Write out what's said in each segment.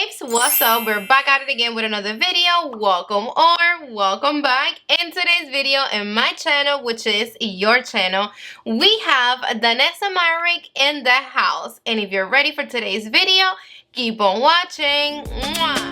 babes, what's up? We're back at it again with another video. Welcome or welcome back. In today's video in my channel, which is your channel, we have DANESSA MYRICKS in the house. And if you're ready for today's video, keep on watching. Mwah!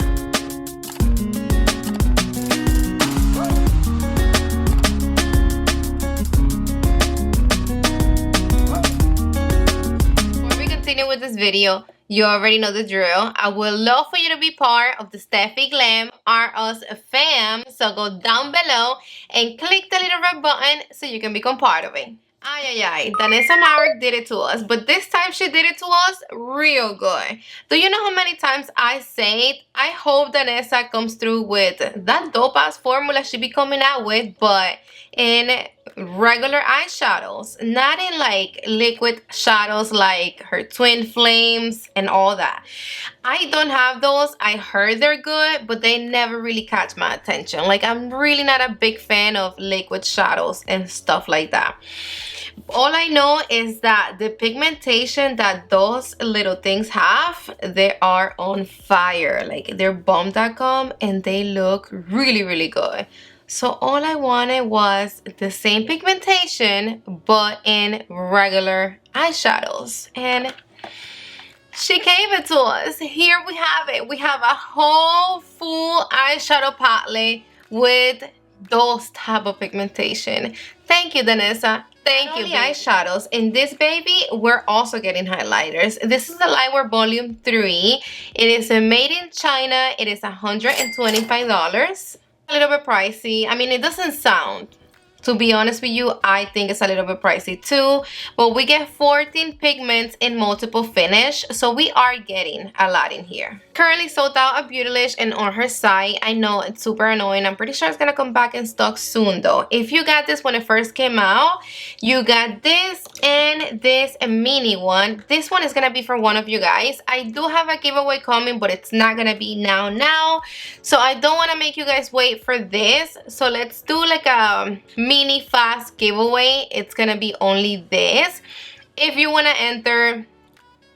With this video, you already know the drill. I would love for you to be part of the Stephi Glam R Us fam, so go down below and click the little red button so you can become part of it. DANESSA MYRICKS did it to us, but this time she did it to us real good. Do you know how many times I say it? I hope DANESSA comes through with that dope ass formula she be coming out with, but in regular eyeshadows, not in like liquid shadows like her twin flames and all that. I don't have those. I heard they're good, but they never really catch my attention. Like, I'm really not a big fan of liquid shadows and stuff like that. All I know is that the pigmentation that those little things have, they are on fire. Like, they're bomb.com and they look really good. So all I wanted was the same pigmentation but in regular eyeshadows, and she gave it to us. Here we have it. We have a whole full eyeshadow palette with those type of pigmentation. Thank you, DANESSA. Thank you. The eyeshadows in this baby, we're also getting highlighters. This is the Lightwork Volume 3. It is made in China. It is $125. A little bit pricey. I mean, it doesn't sound, to be honest with you, I think it's a little bit pricey too, but we get 14 pigments in multiple finish, so we are getting a lot in here. Currently sold out at Beautylish and on her site. I know it's super annoying. I'm pretty sure it's gonna come back in stock soon though. If you got this when it first came out, you got this and this mini one. This one is gonna be for one of you guys. I do have a giveaway coming, but it's not gonna be now, so I don't want to make you guys wait for this. So let's do like a mini fast giveaway. It's gonna be only this. If you want to enter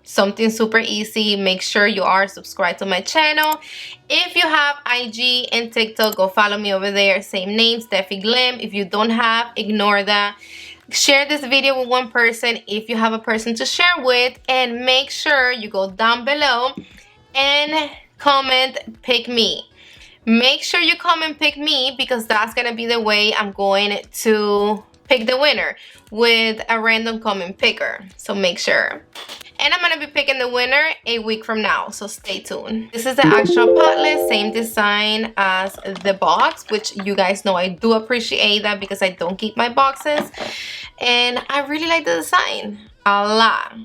something super easy, make sure you are subscribed to my channel. If you have IG and TikTok, go follow me over there. Same name, Stephi Glam. If you don't have, ignore that. Share this video with one person if you have a person to share with, and make sure you go down below and comment pick me. Make sure you comment pick me, because that's gonna be the way I'm going to pick the winner, with a random comment picker. So make sure. And I'm gonna be picking the winner a week from now, so stay tuned. This is the actual palette, same design as the box, which you guys know I do appreciate that because I don't keep my boxes. And I really like the design a lot.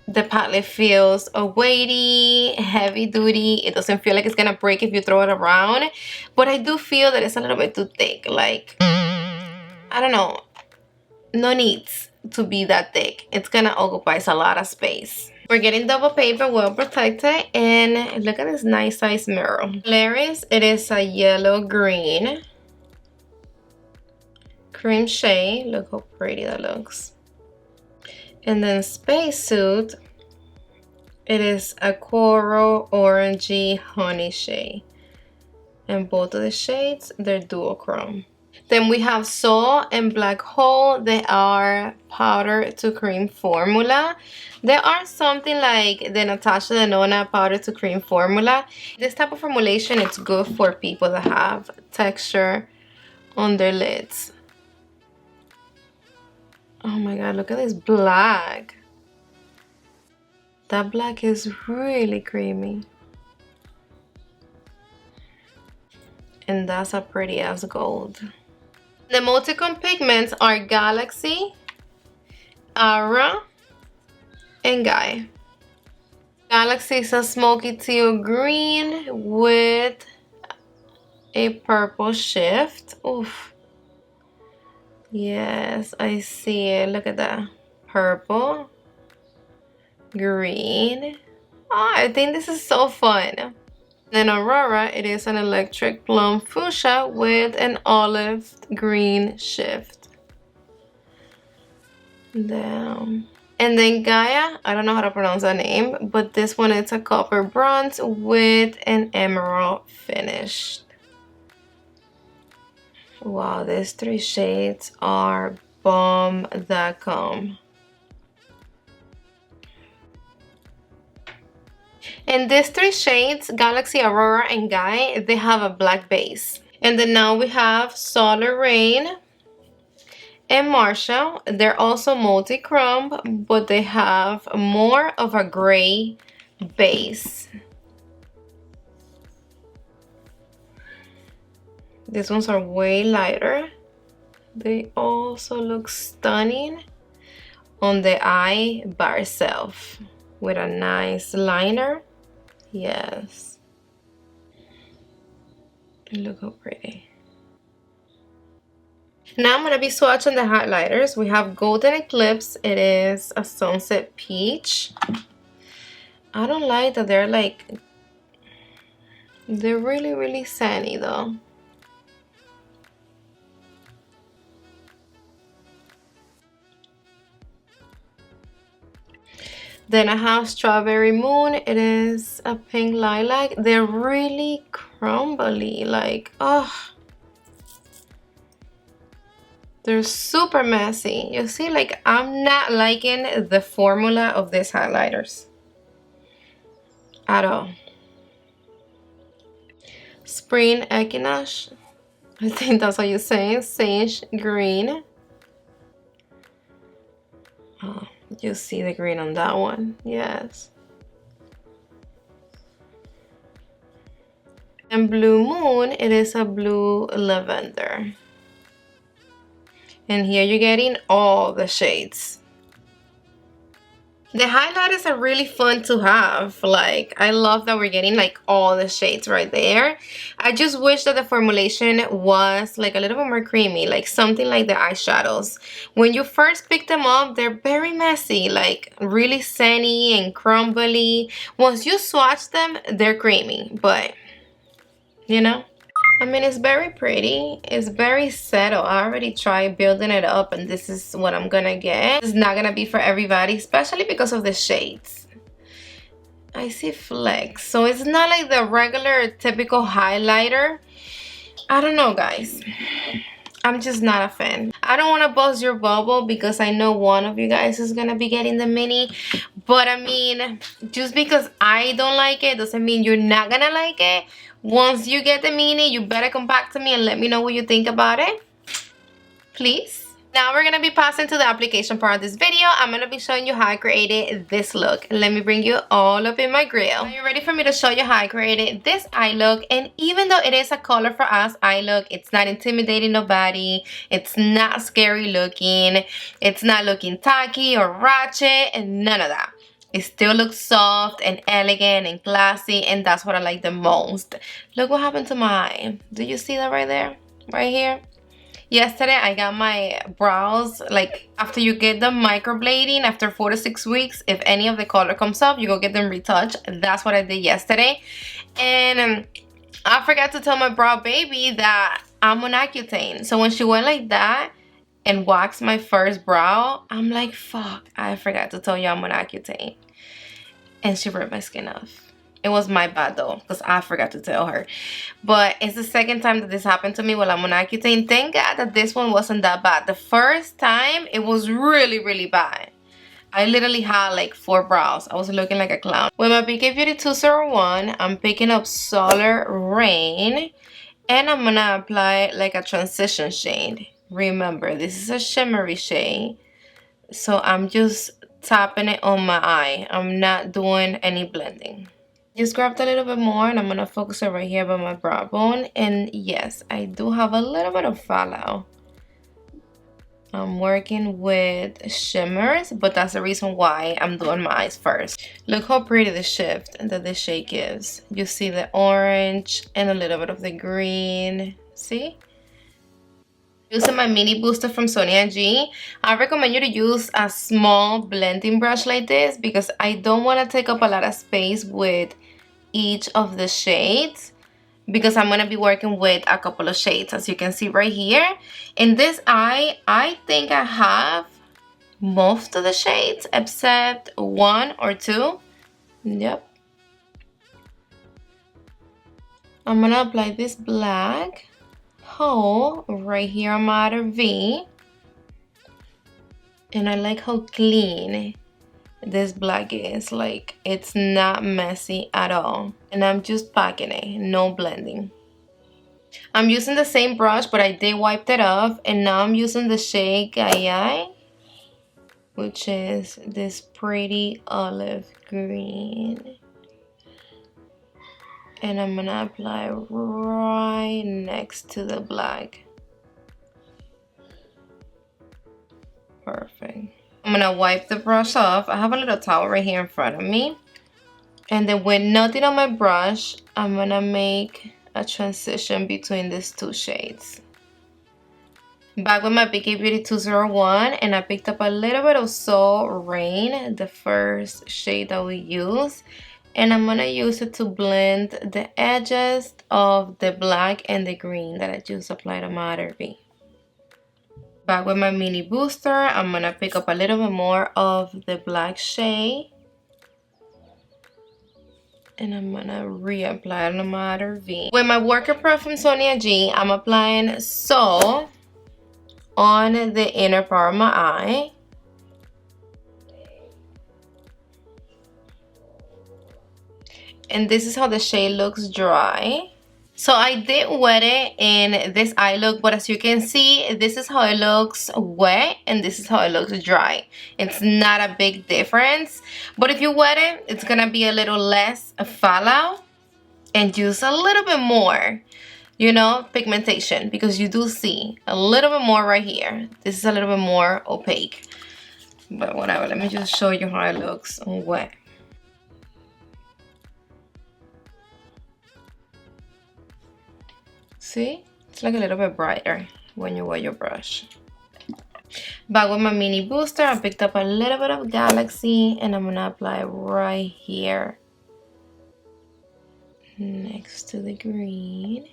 The palette feels weighty, heavy duty. It doesn't feel like it's gonna break if you throw it around, but I do feel that it's a little bit too thick. Like, I don't know, no needs to be that thick. It's gonna occupy a lot of space. We're getting double paper, well protected, and look at this nice size mirror. Hilarious. It is a yellow green cream shade. Look how pretty that looks. And then Spacesuit, it is a coral orangey honey shade, and both of the shades, they're duochrome. Then we have Soul and Black Hole. They are powder to cream formula. They are something like the Natasha Denona powder to cream formula. This type of formulation, it's good for people that have texture on their lids. Oh my god, look at this black. That black is really creamy. And that's a pretty ass gold. The multichrome pigments are Galaxy, Aura, and Guy. Galaxy is a smoky teal green with a purple shift. Oof. Yes, I see it. Look at that. Purple, green. Oh, I think this is so fun. Then Aurora, it is an electric plum fuchsia with an olive green shift. Damn. And then Gaia, I don't know how to pronounce that name, but this one is a copper bronze with an emerald finish. Wow, these 3 shades are bomb.com. And these 3 shades, Galaxy, Aurora, and Guy, they have a black base. And then now we have Solar Rain and Marshall. They're also multi-chrome, but they have more of a gray base. These ones are way lighter. They also look stunning on the eye by itself with a nice liner. Yes. Look how pretty. Now I'm going to be swatching the highlighters. We have Golden Eclipse. It is a Sunset Peach. I don't like that they're like, they're really, really sunny though. Then I have Strawberry Moon. It is a pink lilac. They're really crumbly, like, oh. They're super messy. You see, like, I'm not liking the formula of these highlighters at all. Spring Equinox. I think that's what you're saying. Sage Green. Oh, you see the green on that one. Yes. And Blue Moon, it is a blue lavender. And here you're getting all the shades. The highlighters are really fun to have. Like, I love that we're getting like all the shades right there. I just wish that the formulation was like a little bit more creamy, like something like the eyeshadows. When you first pick them up, they're very messy, like really sunny and crumbly. Once you swatch them, they're creamy, but you know, I mean, it's very pretty. It's very settled. I already tried building it up and this is what I'm gonna get. It's not gonna be for everybody, especially because of the shades. I see flecks. So it's not like the regular typical highlighter. I don't know, guys. I'm just not a fan. I don't want to bust your bubble because I know one of you guys is gonna be getting the mini. But I mean, just because I don't like it doesn't mean you're not gonna like it. Once you get the mini, you better come back to me and let me know what you think about it. Please. Now we're going to be passing to the application part of this video. I'm going to be showing you how I created this look. Let me bring you all up in my grill. Are you ready for me to show you how I created this eye look? And even though it is a color for us eye look, it's not intimidating nobody. It's not scary looking. It's not looking tacky or ratchet and none of that. It still looks soft and elegant and classy, and that's what I like the most. Look what happened to my eye. Do you see that right there? Right here? Yesterday, I got my brows, like, after you get them microblading, after 4 to 6 weeks, if any of the color comes up, you go get them retouched. That's what I did yesterday. And I forgot to tell my brow baby that I'm on Accutane. So when she went like that, and waxed my first brow, I'm like, fuck, I forgot to tell you I'm on Accutane. And she ripped my skin off. It was my bad though, because I forgot to tell her. But it's the second time that this happened to me while I'm on Accutane. Thank God that this one wasn't that bad. The first time, it was really, really bad. I literally had like 4 brows. I was looking like a clown. With my BK Beauty 201, I'm picking up Solar Rain. And I'm gonna apply like a transition shade. Remember, this is a shimmery shade, so I'm just tapping it on my eye. I'm not doing any blending. Just grabbed a little bit more and I'm gonna focus it right here by my brow bone. And yes, I do have a little bit of fallout. I'm working with shimmers, but that's the reason why I'm doing my eyes first. Look how pretty the shift that this shade gives. You see the orange and a little bit of the green. See? Using my mini booster from Sonia G. I recommend you to use a small blending brush like this because I don't want to take up a lot of space with each of the shades, because I'm going to be working with a couple of shades, as you can see right here. In this eye, I think I have most of the shades except 1 or 2. Yep. I'm gonna apply this black hole right here on my outer V. And I like how clean this black is. Like, it's not messy at all. And I'm just packing it, no blending. I'm using the same brush, but I did wipe it off. And now I'm using the shade Gai, which is this pretty olive green. And I'm gonna apply right next to the black. Perfect. I'm gonna wipe the brush off. I have a little towel right here in front of me. And then with nothing on my brush, I'm gonna make a transition between these two shades. Back with my Picky Beauty 201, and I picked up a little bit of Soul Rain, the first shade that we use. And I'm gonna use it to blend the edges of the black and the green that I just applied on my outer V. Back with my mini booster, I'm gonna pick up a little bit more of the black shade. And I'm gonna reapply it on my outer V. With my Worker Pro from Sonia G, I'm applying Soul on the inner part of my eye. And this is how the shade looks dry. So I did wet it in this eye look, but as you can see, this is how it looks wet and this is how it looks dry. It's not a big difference, but if you wet it, it's gonna be a little less fallout and use a little bit more, you know, pigmentation, because you do see a little bit more right here. This is a little bit more opaque, but whatever. Let me just show you how it looks wet. See, it's like a little bit brighter when you wet your brush. Back with my mini booster, I picked up a little bit of Galaxy and I'm gonna apply right here next to the green.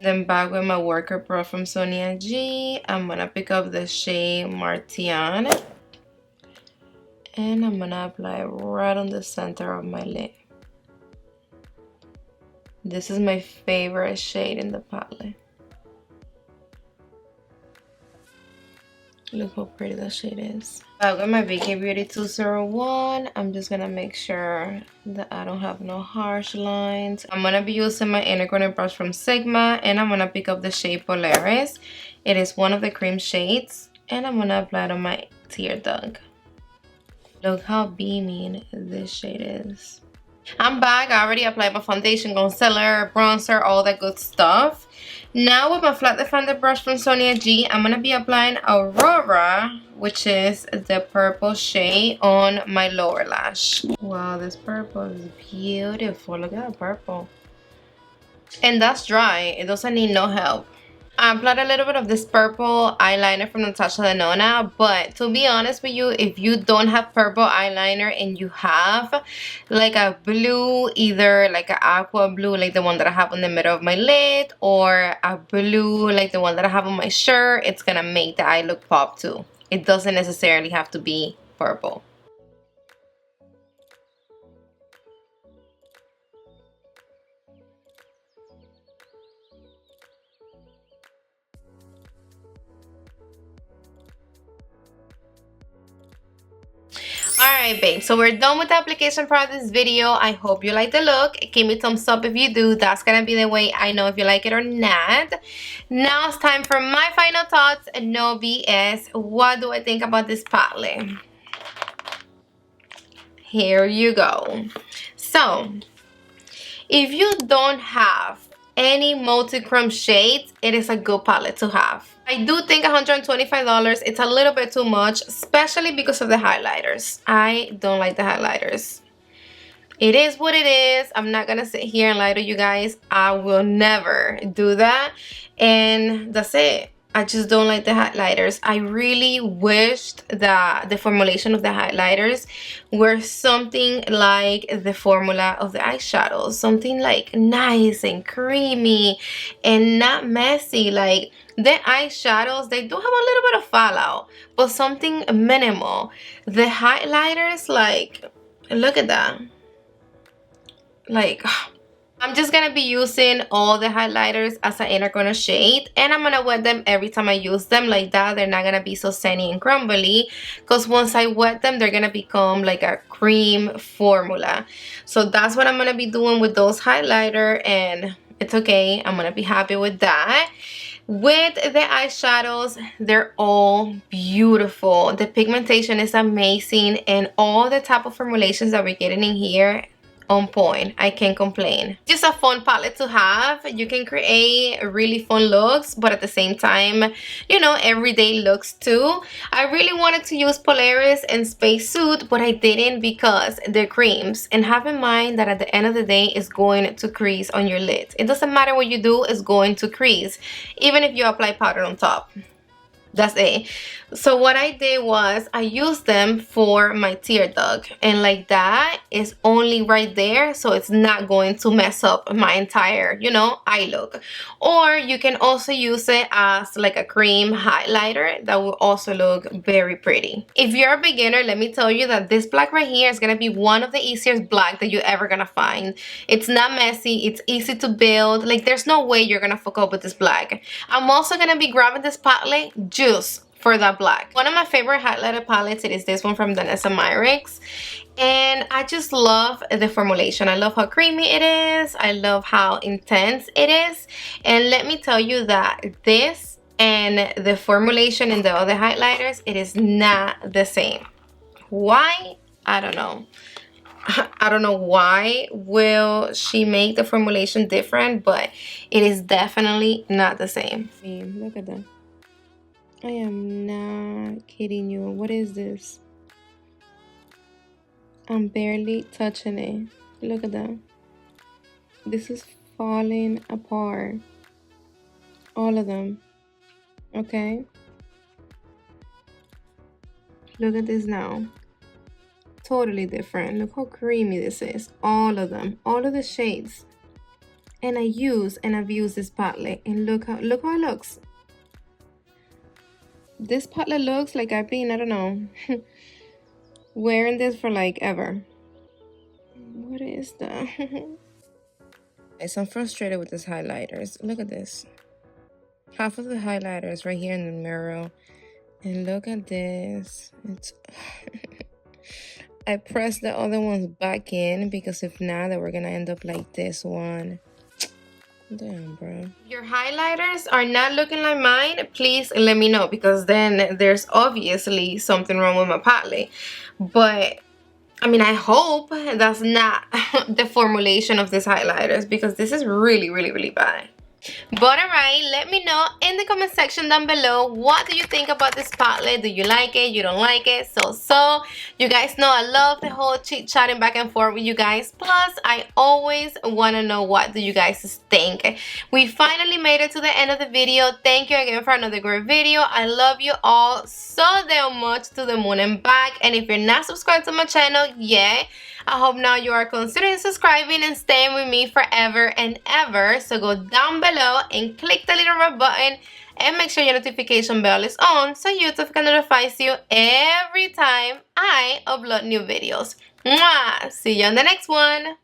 Then back with my Worker Pro from Sonia G, I'm gonna pick up the shade Martian and I'm gonna apply right on the center of my lid. This is my favorite shade in the palette. Look how pretty that shade is. Back with my Picky Beauty 201, I'm just gonna make sure that I don't have no harsh lines. I'm gonna be using my inner corner brush from Sigma and I'm gonna pick up the shade Polaris. It is one of the cream shades and I'm gonna apply it on my tear duct. Look how beaming this shade is. I'm back. I already applied my foundation, concealer, bronzer, all that good stuff. Now with my flat defender brush from Sonia G, I'm going to be applying Aurora, which is the purple shade on my lower lash. Wow, this purple is beautiful. Look at that purple. And that's dry. It doesn't need no help. I applied a little bit of this purple eyeliner from Natasha Denona, but to be honest with you, if you don't have purple eyeliner and you have like a blue, either like an aqua blue like the one that I have on the middle of my lid, or a blue like the one that I have on my shirt, it's gonna make the eye look pop too. It doesn't necessarily have to be purple. Alright babe, so we're done with the application part of this video. I hope you like the look. Give me a thumbs up if you do. That's gonna be the way I know if you like it or not. Now it's time for my final thoughts. No BS. What do I think about this palette? Here you go. So, if you don't have any multi-chrome shades, it is a good palette to have. I do think $125, it's a little bit too much, especially because of the highlighters. I don't like the highlighters. It is what it is. I'm not gonna sit here and lie to you guys. I will never do that. And that's it. I just don't like the highlighters. I really wished that the formulation of the highlighters were something like the formula of the eyeshadows. Something like nice and creamy and not messy. Like the eyeshadows, they do have a little bit of fallout, but something minimal. The highlighters, like, look at that. Like, I'm just gonna be using all the highlighters as an inner corner shade, and I'm gonna wet them every time I use them. Like that, they're not gonna be so sandy and crumbly, because once I wet them, they're gonna become like a cream formula. So that's what I'm gonna be doing with those highlighter, and it's okay. I'm gonna be happy with that. With the eyeshadows, they're all beautiful. The pigmentation is amazing, and all the type of formulations that we're getting in here, on point. I can't complain. Just a fun palette to have. You can create really fun looks, but at the same time, you know, everyday looks too. I really wanted to use Polaris and Spacesuit, but I didn't because they're creams. And have in mind that at the end of the day, it's going to crease on your lids. It doesn't matter what you do, it's going to crease, even if you apply powder on top. That's it. So what I did was I used them for my tear duct, and like that is only right there, so it's not going to mess up my entire, you know, eye look. Or you can also use it as like a cream highlighter that will also look very pretty. If you're a beginner, let me tell you that this black right here is gonna be one of the easiest black that you're ever gonna find. It's not messy, it's easy to build. Like there's no way you're gonna fuck up with this black. I'm also gonna be grabbing this palette just for that black. One of my favorite highlighter palettes, it is this one from DANESSA MYRICKS, and I just love the formulation. I love how creamy it is, I love how intense it is, and let me tell you that this and the formulation in the other highlighters, it is not the same. Why? I don't know. I don't know why will she make the formulation different, but it is definitely not the same. Look at that. I am not kidding you. What is this? I'm barely touching it. Look at that. This is falling apart. All of them. Okay. Look at this now. Totally different. Look how creamy this is. All of them. All of the shades. And I've used this palette. And look how it looks. This palette looks like I've been, I don't know, wearing this for like ever. What is that? I'm frustrated with these highlighters. Look at this. Half of the highlighters right here in the mirror. And look at this. It's I pressed the other ones back in because if not, then we're gonna end up like this one. Damn, bro. If your highlighters are not looking like mine, please let me know, because then there's obviously something wrong with my palette. But I mean, I hope that's not the formulation of these highlighters, because this is really, really, really bad. But alright, let me know in the comment section down below, what do you think about this palette? Do you like it? You don't like it? So you guys know I love the whole chit-chatting back and forth with you guys. Plus I always want to know what do you guys think. We finally made it to the end of the video. Thank you again for another great video. I love you all so damn much, to the moon and back. And if you're not subscribed to my channel yet, I hope now you are considering subscribing and staying with me forever and ever. So go down below and click the little red button and make sure your notification bell is on so YouTube can notify you every time I upload new videos. Mwah! See you on the next one.